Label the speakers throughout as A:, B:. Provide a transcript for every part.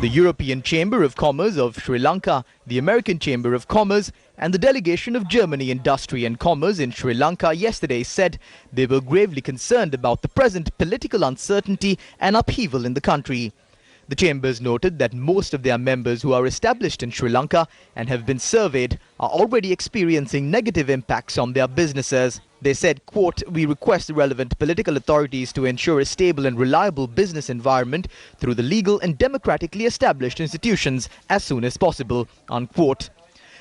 A: The European Chamber of Commerce of Sri Lanka, the American Chamber of Commerce and the delegation of Germany Industry and Commerce in Sri Lanka yesterday said they were gravely concerned about the present political uncertainty and upheaval in the country. The chambers noted that most of their members who are established in Sri Lanka and have been surveyed are already experiencing negative impacts on their businesses. They said, quote, "We request the relevant political authorities to ensure a stable and reliable business environment through the legal and democratically established institutions as soon as possible," unquote.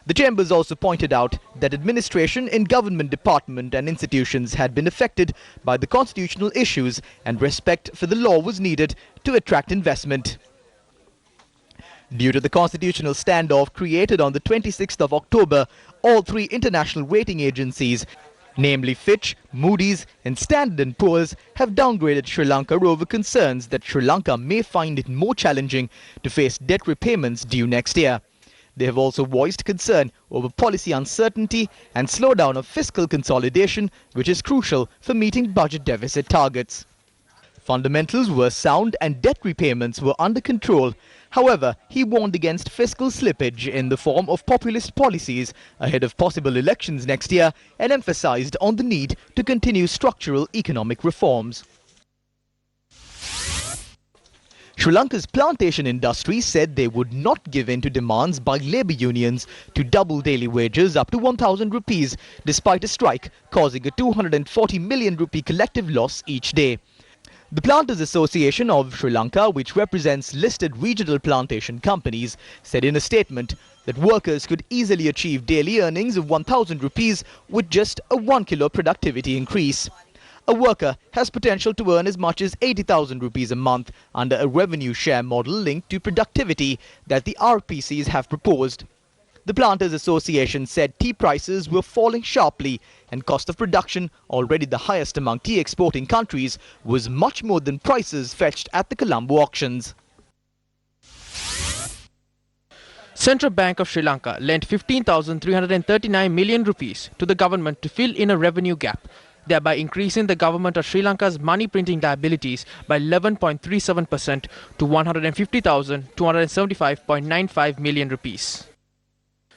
A: The chambers also pointed out that administration in government department and institutions had been affected by the constitutional issues and respect for the law was needed to attract investment. Due to the constitutional standoff created on the 26th of October, all three international rating agencies, namely Fitch, Moody's and Standard & Poor's, have downgraded Sri Lanka over concerns that Sri Lanka may find it more challenging to face debt repayments due next year. They have also voiced concern over policy uncertainty and slowdown of fiscal consolidation, which is crucial for meeting budget deficit targets. Fundamentals were sound and debt repayments were under control. However, he warned against fiscal slippage in the form of populist policies ahead of possible elections next year and emphasized on the need to continue structural economic reforms. Sri Lanka's plantation industry said they would not give in to demands by labour unions to double daily wages up to 1,000 rupees, despite a strike causing a 240 million rupee collective loss each day. The Planters Association of Sri Lanka, which represents listed regional plantation companies, said in a statement that workers could easily achieve daily earnings of 1,000 rupees with just a 1 kilo productivity increase. A worker has potential to earn as much as 80,000 rupees a month under a revenue share model linked to productivity that the RPCs have proposed. The Planters Association said tea prices were falling sharply and cost of production, already the highest among tea exporting countries, was much more than prices fetched at the Colombo auctions.
B: Central Bank of Sri Lanka lent 15,339 million rupees to the government to fill in a revenue gap, thereby increasing the government of Sri Lanka's money printing liabilities by 11.37% to 150,275.95 million rupees.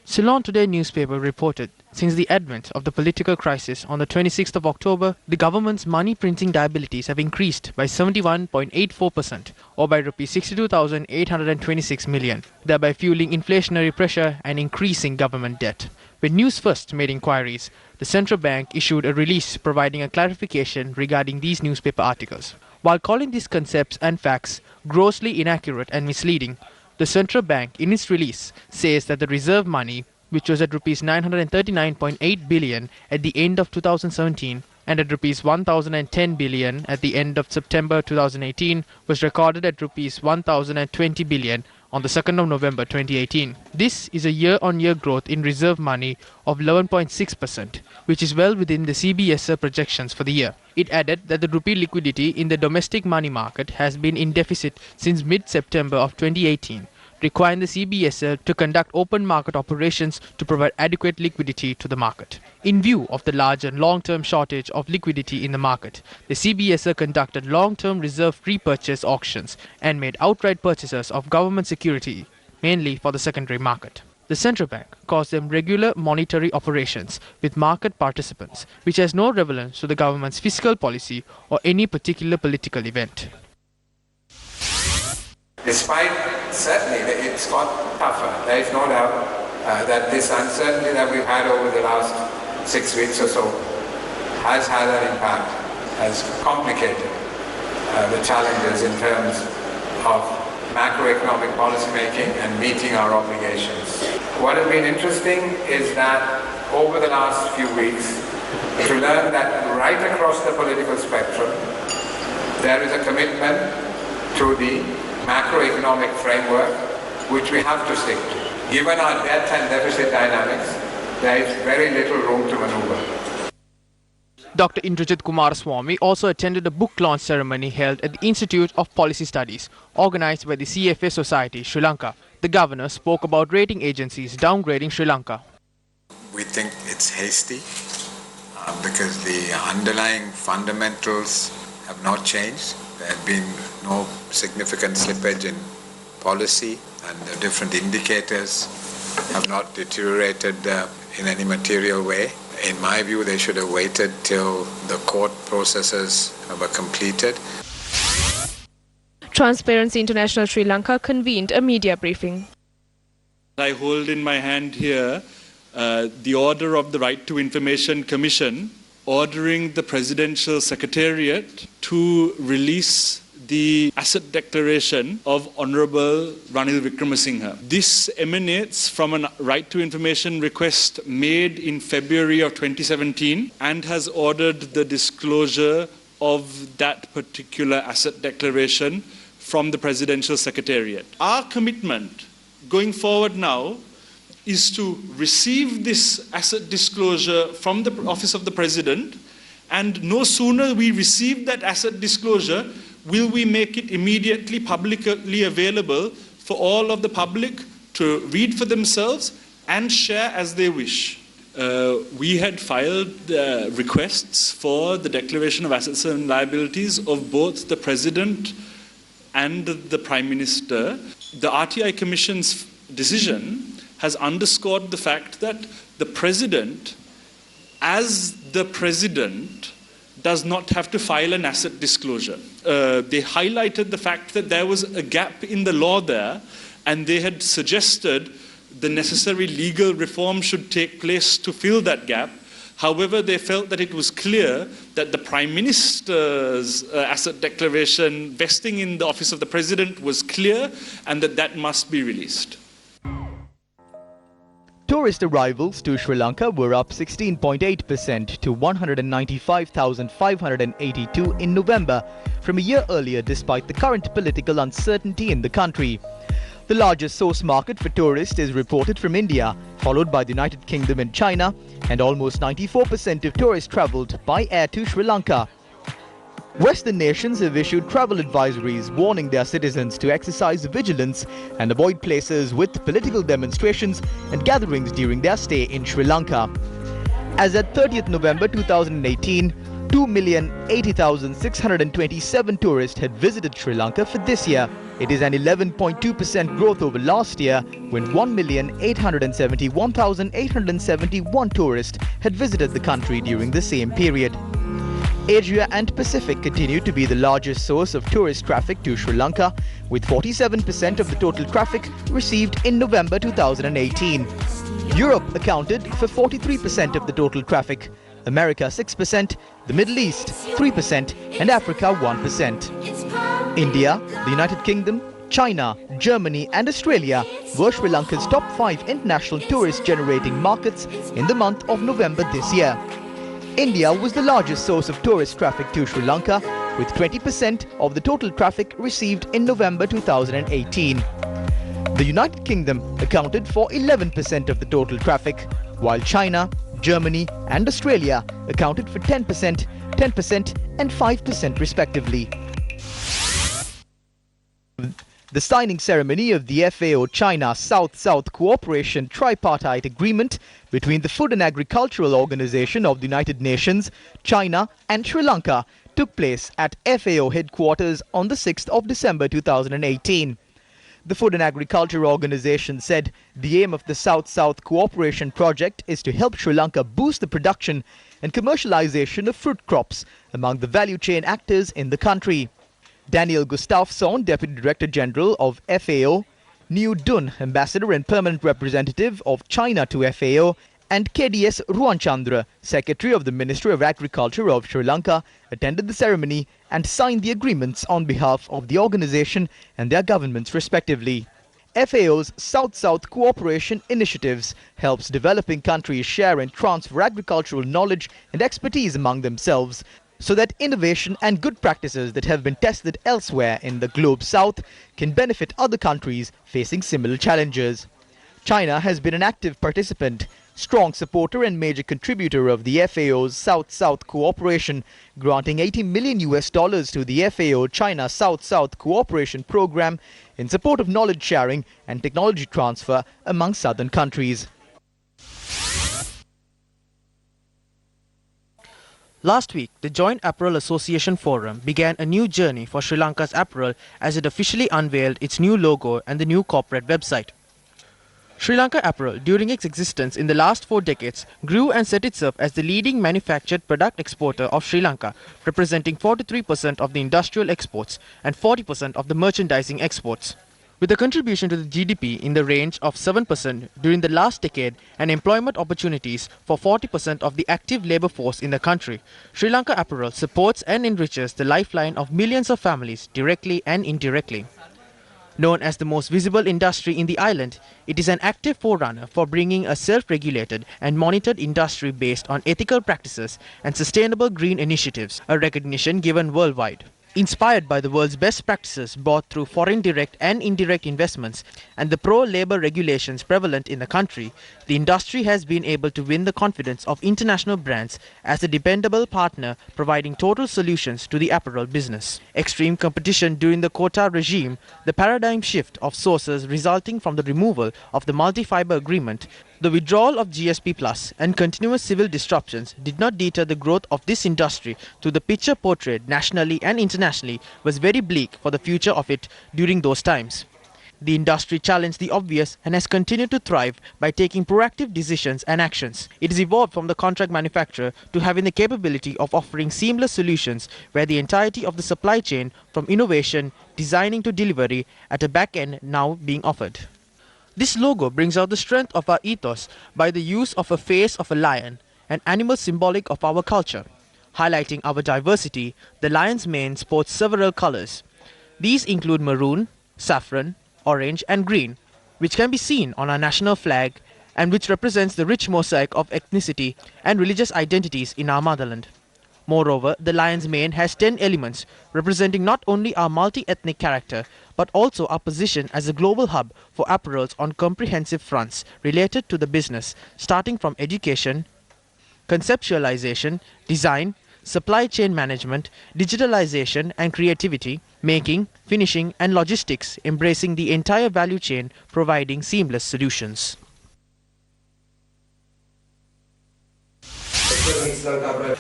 B: Ceylon Today newspaper reported, since the advent of the political crisis on the 26th of October, the government's money printing liabilities have increased by 71.84% or by Rs 62,826 million, thereby fueling inflationary pressure and increasing government debt. When Newsfirst made inquiries, the central bank issued a release providing a clarification regarding these newspaper articles. While calling these concepts and facts grossly inaccurate and misleading, the central bank in its release says that the reserve money, which was at Rs 939.8 billion at the end of 2017 and at Rs 1,010 billion at the end of September 2018, was recorded at Rs 1,020 billion on the 2nd of November 2018. This is a year-on-year growth in reserve money of 11.6%, which is well within the CBSR projections for the year. It added that the rupee liquidity in the domestic money market has been in deficit since mid-September of 2018, requiring the CBSR to conduct open market operations to provide adequate liquidity to the market. In view of the large and long-term shortage of liquidity in the market, the CBSR conducted long-term reserve repurchase auctions and made outright purchases of government security, mainly for the secondary market. The central bank calls them regular monetary operations with market participants, which has no relevance to the government's fiscal policy or any particular political event.
C: Despite certainly that it's got tougher, there is no doubt that this uncertainty that we've had over the last 6 weeks or so has had an impact, has complicated the challenges in terms of macroeconomic policy making and meeting our obligations. What has been interesting is that over the last few weeks to learn that right across the political spectrum there is a commitment to the macroeconomic framework which we have to stick to. Given our debt and deficit dynamics, there is very little room to maneuver.
B: Dr. Indrajit Kumaraswamy also attended a book launch ceremony held at the Institute of Policy Studies, organized by the CFA Society, Sri Lanka. The governor spoke about rating agencies downgrading Sri Lanka.
D: We think it's hasty because the underlying fundamentals have not changed. There have been no significant slippage in policy and the different indicators have not deteriorated in any material way. In my view, they should have waited till the court processes were completed.
E: Transparency International Sri Lanka convened a media briefing.
F: I hold in my hand here the order of the Right to Information Commission ordering the Presidential Secretariat to release the asset declaration of Honourable Ranil Wickremesinghe. This emanates from a right to information request made in February of 2017 and has ordered the disclosure of that particular asset declaration from the Presidential Secretariat. Our commitment going forward now is to receive this asset disclosure from the Office of the President, and no sooner we receive that asset disclosure will we make it immediately publicly available for all of the public to read for themselves and share as they wish. We had filed requests for the declaration of assets and liabilities of both the President and the Prime Minister. The RTI Commission's decision has underscored the fact that the President, as the President, does not have to file an asset disclosure. They highlighted the fact that there was a gap in the law there, and they had suggested the necessary legal reform should take place to fill that gap. However, they felt that it was clear that the Prime Minister's asset declaration vesting in the Office of the President was clear, and that must be released.
A: Tourist arrivals to Sri Lanka were up 16.8% to 195,582 in November from a year earlier, despite the current political uncertainty in the country. The largest source market for tourists is reported from India, followed by the United Kingdom and China, and almost 94% of tourists travelled by air to Sri Lanka. Western nations have issued travel advisories warning their citizens to exercise vigilance and avoid places with political demonstrations and gatherings during their stay in Sri Lanka. As at 30th November 2018, 2,080,627 tourists had visited Sri Lanka for this year. It is an 11.2% growth over last year, when 1,871,871 tourists had visited the country during the same period. Asia and Pacific continue to be the largest source of tourist traffic to Sri Lanka, with 47% of the total traffic received in November 2018. Europe accounted for 43% of the total traffic, America 6%, the Middle East 3%, and Africa 1%. India, the United Kingdom, China, Germany and Australia were Sri Lanka's top 5 international tourist-generating markets in the month of November this year. India was the largest source of tourist traffic to Sri Lanka, with 20% of the total traffic received in November 2018. The United Kingdom accounted for 11% of the total traffic, while China, Germany and Australia accounted for 10%, 10% and 5% respectively. The signing ceremony of the FAO China South-South Cooperation Tripartite Agreement between the Food and Agricultural Organization of the United Nations, China and Sri Lanka took place at FAO headquarters on the 6th of December 2018. The Food and Agriculture Organization said the aim of the South-South Cooperation Project is to help Sri Lanka boost the production and commercialization of fruit crops among the value chain actors in the country. Daniel Gustafsson, Deputy Director General of FAO, New Dun, Ambassador and Permanent Representative of China to FAO, and KDS Ruanchandra, Secretary of the Ministry of Agriculture of Sri Lanka, attended the ceremony and signed the agreements on behalf of the organization and their governments respectively. FAO's South-South Cooperation Initiatives helps developing countries share and transfer agricultural knowledge and expertise among themselves, so that innovation and good practices that have been tested elsewhere in the globe south can benefit other countries facing similar challenges. China has been an active participant, strong supporter and major contributor of the FAO's South-South Cooperation, granting $80 million to the FAO China South-South Cooperation Program in support of knowledge sharing and technology transfer among southern countries.
B: Last week, the Joint Apparel Association Forum began a new journey for Sri Lanka's apparel as it officially unveiled its new logo and the new corporate website. Sri Lanka Apparel, during its existence in the last 4 decades, grew and set itself as the leading manufactured product exporter of Sri Lanka, representing 43% of the industrial exports and 40% of the merchandising exports. With a contribution to the GDP in the range of 7% during the last decade and employment opportunities for 40% of the active labour force in the country, Sri Lanka Apparel supports and enriches the lifeline of millions of families directly and indirectly. Known as the most visible industry in the island, it is an active forerunner for bringing a self-regulated and monitored industry based on ethical practices and sustainable green initiatives, a recognition given worldwide. Inspired by the world's best practices brought through foreign direct and indirect investments and the pro-labor regulations prevalent in the country, the industry has been able to win the confidence of international brands as a dependable partner providing total solutions to the apparel business. Extreme competition during the quota regime, the paradigm shift of sources resulting from the removal of the multi-fiber agreement, the withdrawal of GSP Plus and continuous civil disruptions did not deter the growth of this industry to the picture portrayed nationally and internationally was very bleak for the future of it during those times. The industry challenged the obvious and has continued to thrive by taking proactive decisions and actions. It has evolved from the contract manufacturer to having the capability of offering seamless solutions where the entirety of the supply chain from innovation, designing to delivery at a back end now being offered. This logo brings out the strength of our ethos by the use of a face of a lion, an animal symbolic of our culture. Highlighting our diversity, the lion's mane sports several colors. These include maroon, saffron, orange and green, which can be seen on our national flag and which represents the rich mosaic of ethnicity and religious identities in our motherland. Moreover, the lion's mane has 10 elements, representing not only our multi-ethnic character, but also our position as a global hub for apparels on comprehensive fronts related to the business, starting from education, conceptualization, design, supply chain management, digitalization and creativity, making, finishing and logistics, embracing the entire value chain, providing seamless solutions.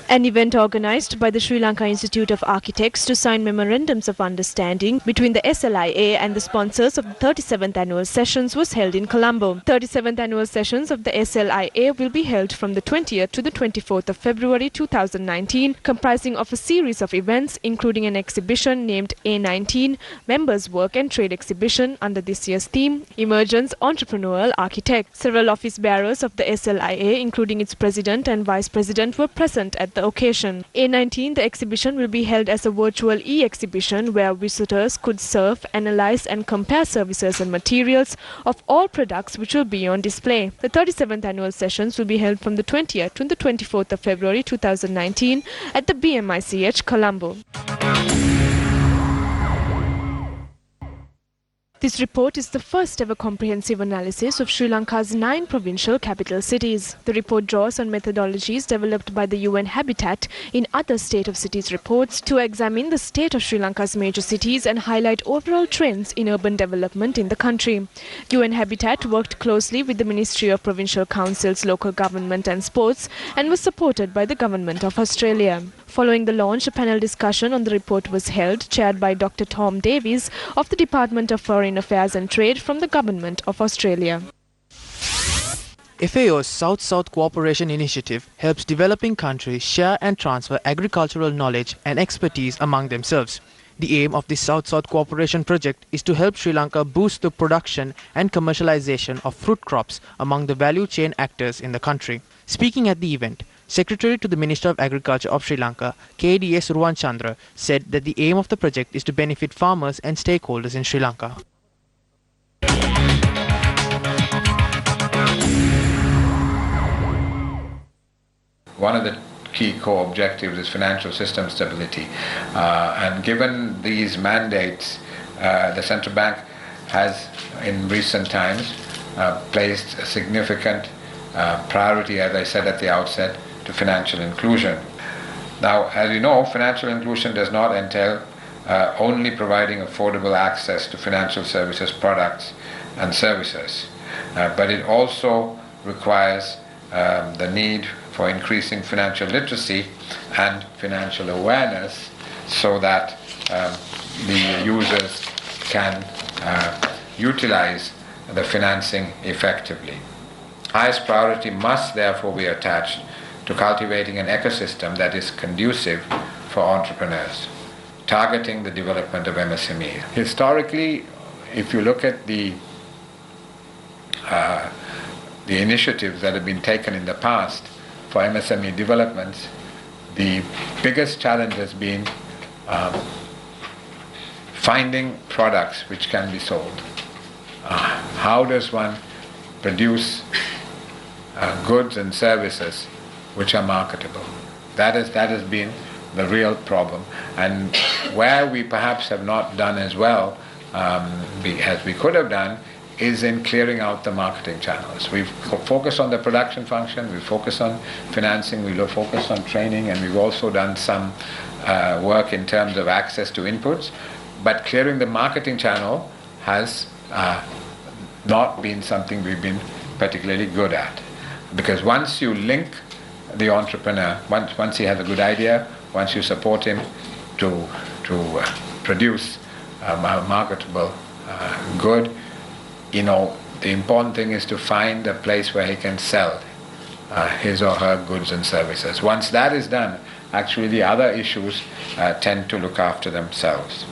E: An event organized by the Sri Lanka Institute of Architects to sign memorandums of understanding between the SLIA and the sponsors of the 37th annual sessions was held in Colombo. 37th annual sessions of the SLIA will be held from the 20th to the 24th of February 2019, comprising of a series of events including an exhibition named A19, Members Work and Trade Exhibition under this year's theme, Emergence Entrepreneurial Architect. Several office bearers of the SLIA, including its president and vice president, were present at the occasion. A19, the exhibition will be held as a virtual e-exhibition where visitors could surf, analyze and compare services and materials of all products which will be on display. The 37th annual sessions will be held from the 20th to the 24th of February 2019 at the BMICH Colombo. This report is the first ever comprehensive analysis of Sri Lanka's 9 provincial capital cities. The report draws on methodologies developed by the UN Habitat in other State of Cities reports to examine the state of Sri Lanka's major cities and highlight overall trends in urban development in the country. UN Habitat worked closely with the Ministry of Provincial Councils, Local Government and Sports and was supported by the Government of Australia. Following the launch, a panel discussion on the report was held, chaired by Dr. Tom Davies of the Department of Foreign Affairs and Trade from the Government of Australia.
B: FAO's South-South Cooperation Initiative helps developing countries share and transfer agricultural knowledge and expertise among themselves. The aim of this South-South Cooperation project is to help Sri Lanka boost the production and commercialization of fruit crops among the value chain actors in the country. Speaking at the event, Secretary to the Minister of Agriculture of Sri Lanka, KDS Ruwanchandra, said that the aim of the project is to benefit farmers and stakeholders in Sri Lanka.
D: One of the key core objectives is financial system stability. And given these mandates, the central bank has, in recent times, placed a significant priority, as I said at the outset, to financial inclusion. Now, as you know, financial inclusion does not entail only providing affordable access to financial services, products and services, but it also requires the need for increasing financial literacy and financial awareness so that the users can utilize the financing effectively. Highest priority must therefore be attached to cultivating an ecosystem that is conducive for entrepreneurs, targeting the development of MSME. Historically, if you look at the initiatives that have been taken in the past for MSME developments, the biggest challenge has been finding products which can be sold. How does one produce goods and services which are marketable? That has been the real problem. And where we perhaps have not done as well as we could have done is in clearing out the marketing channels. We've focused on the production function, we focus on financing, we focus on training, and we've also done some work in terms of access to inputs. But clearing the marketing channel has not been something we've been particularly good at. Because once you link the entrepreneur, once he has a good idea, once you support him to produce a marketable good, the important thing is to find a place where he can sell his or her goods and services. Once that is done, actually the other issues tend to look after themselves.